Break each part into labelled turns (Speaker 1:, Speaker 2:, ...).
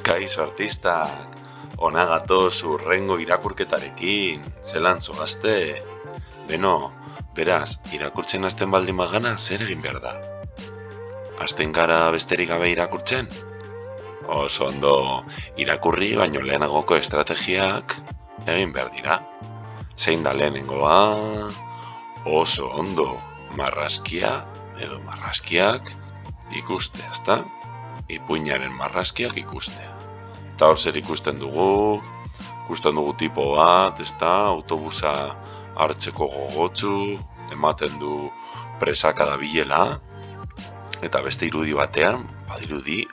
Speaker 1: Kaixo artistak, ona gatoz hurrengo irakurketarekin, zelan zoazte? Beno, beraz, irakurtzen hasten baldin bagana zer egin behar da? Hasten gara besterik gabe irakurtzen? Oso ondo, irakurri baino lehenagoko estrategiak egin behar dira. Zein da lehenengoa? Oso ondo, marrazkia edo marrazkiak ikustea, ezta? Ipuinaren marrazkiak ikustea. Eta hor zer ikusten dugu tipo bat, ezta? Autobusa hartzeko gogotsu, ematen du presaka dabilela, eta beste irudi batean, badirudi,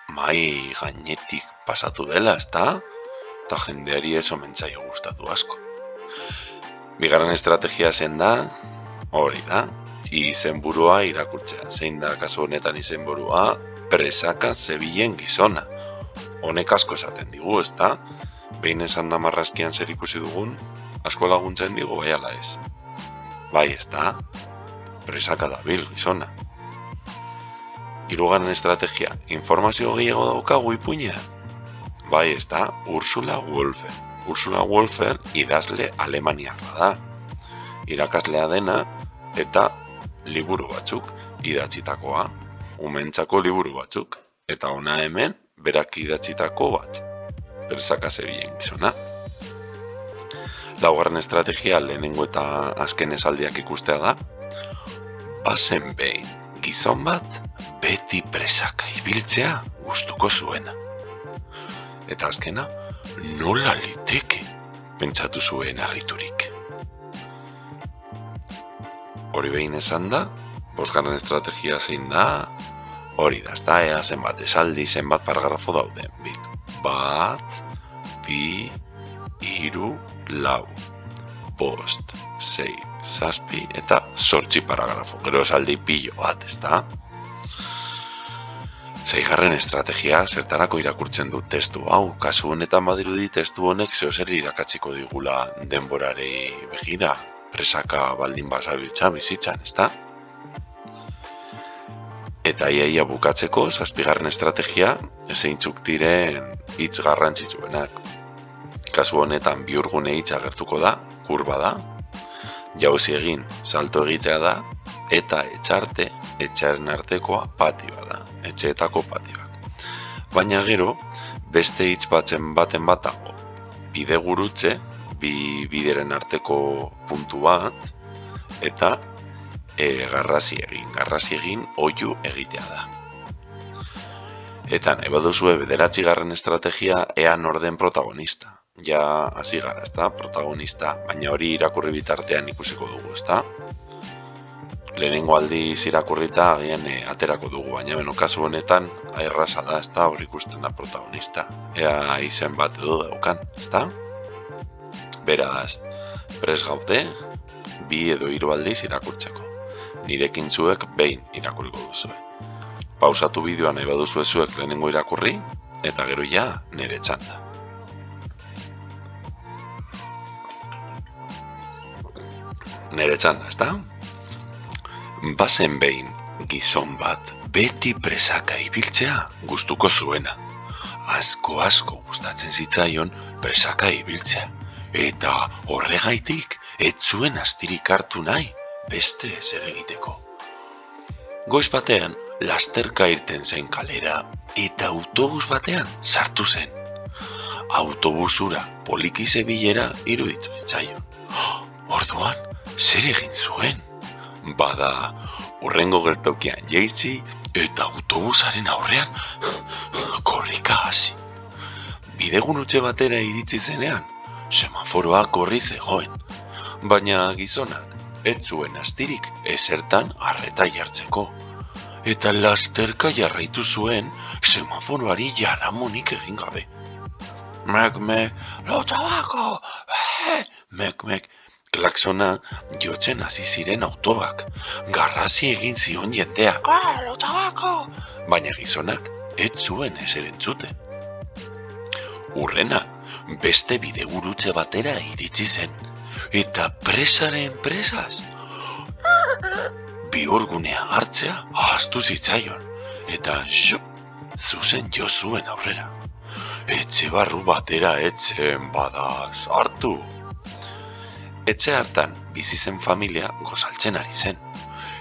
Speaker 1: mai gainetik pasatu dela, ezta? Eta jendeari ez omen zaio gustatu asko. Bigarren estrategia zen da, hori da, izenburua irakurtzea. Zein da kasu honetan izenburua? Presaka zebilen gizona. Honek asko esaten digu, ezta? Behin esan da marrazkian zer ikusi dugun, asko laguntzen digu, bai ala ez. Bai, ezta? Presaka dabil gizona. Hirugarren estrategia, informazio gehiago daukagu ipuinean? Bai, ezta? Ursula Wolfer. Ursula Wolfer idazle alemaniarra da. Irakaslea dena eta liburu batzuk idatzitakoa, umentzako liburu batzuk, eta ona hemen berak idatzitako bat, presaka zebilen gizona. Laugarren estrategia lehenengo eta azken esaldiak ikustea da, bazen behin gizon bat beti presaka ibiltzea gustuko zuena. Eta azkena, nola liteke pentsatu zuen harriturik. Hori behin esan da, bosgarren estrategia zein da, hori da, ezta, ea zenbat esaldi, zenbat paragrafo dauden. Bat, bi, hiru, lau, bost, sei, zazpi eta 8 paragrafo. Gero esaldi pilo bat, ezta? Seigarren estrategia zertarako irakurtzen du testu hau. Kasu honetan badirudi testu honek zeozer irakatsiko digula denborari begira. Presaka baldin bazabiltza bizitzan, ezta? Eta iaia bukatzeko, 7. estrategia, zeintzuk diren hitz garrantzitsuenak. Kasu honetan bihurgune hitz agertuko da, kurba da, jauzi egin, salto egitea da, eta etxarte, etxaren artekoa patioa da, etxeetako patioak. Baina gero, beste hitz baten batago, bidegurutze, bi bideren arteko puntu bat, eta garrasi egin oihu egitea da. Eta nahi baduzue 9. estrategia ea norden protagonista. Ja, hasi gara, ezta, protagonista, baina hori irakurri bitartean ikusiko dugu, ezta? Lehenengo aldiz irakurrita agian aterako dugu, baina beno kasu honetan erraza da, ezta, hori ikusten da protagonista. Ea izen bat edo daukan, ezta? Beraz, prest gaude, 2 edo 3 aldiz irakurtzeko. Nirekin zuek behin irakurriko duzue. Pausatu bideoa nahi baduzue zuek lehenengo irakurri, eta gero ja nire txanda. Nire txanda, ezta? Bazen behin gizon bat beti presaka ibiltzea gustuko zuena. Asko gustatzen zitzaion presaka ibiltzea. Eta horregaitik ez zuen astirik hartu nahi beste zer egiteko. Goiz batean, lasterka irten zen kalera eta autobus batean sartu zen. Autobusura poliki zebilera iruditu zitzaion. Orduan, zer egin zuen? Bada, hurrengo gertokian jaitsi eta autobusaren aurrean korrika hasi. Bidegurutze batera iritsi zenean, semaforoa gorri zegoen, baina gizonak ez zuen astirik ezertan arreta jartzeko. Eta lasterka jarraitu zuen semaforoari jaramonik egin gabe. Mek, lotabako! Mek, klaksona jotzen hasi ziren autoak. Garrasi egin zion jendeak. Lotabako! Baina gizonak ez zuen ezer entzuten. Hurrena, beste bidegurutze batera iritsi zen, eta presaren presaz. Bihurgunea hartzea ahaztu zitzaion, eta zuzen jo zuen aurrera. etxe barru batera etzen bada sartu. Etxe hartan bizi zen familia gozaltzen ari zen,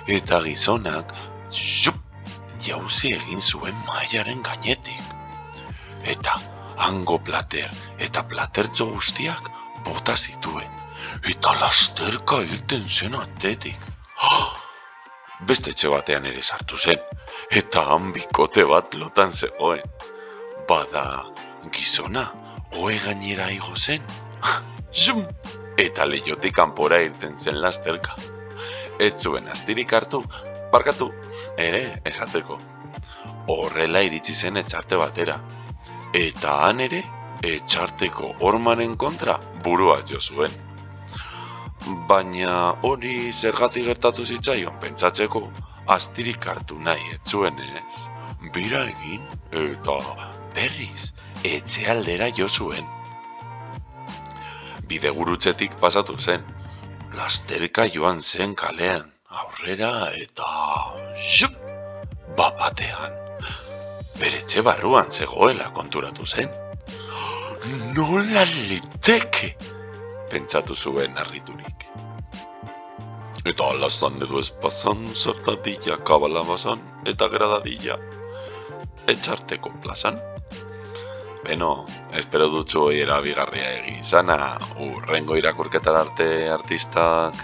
Speaker 1: eta gizonak xup, jauzi egin zuen mahaiaren gainetik. Eta hango plater eta platertxo guztiak bota zituen, eta lasterka irten zen atetik. Beste etxe batean ere sartu zen, eta han bikote bat lotan zegoen. Bada, gizona, ohe gainera igo zen. Zum! Eta leihotik kanpora irten zen lasterka. Ez zuen astirik hartu, barkatu, ere esateko. Horrela iritsi zen etxarte batera. Eta han ere, etxarteko hormaren kontra burua jo zuen. Baina hori zergatik gertatu zitzaion pentsatzeko, astirik hartu nahi ez zuen ez. Bira egin eta berriz etxe aldera jo zuen. Bidegurutzetik pasatu zen, lasterka joan zen kalean, aurrera eta xup, bapatean. Bere etxe barruan zegoela konturatu zen. Nola liteke, pentsatu zuen harriturik. Eta alazan edo espazan, zartadilla kabalabazan eta gradadilla etxarteko plazan. Beno, espero dutxu erabigarria egin izana, urrengo irakurketar arte artistak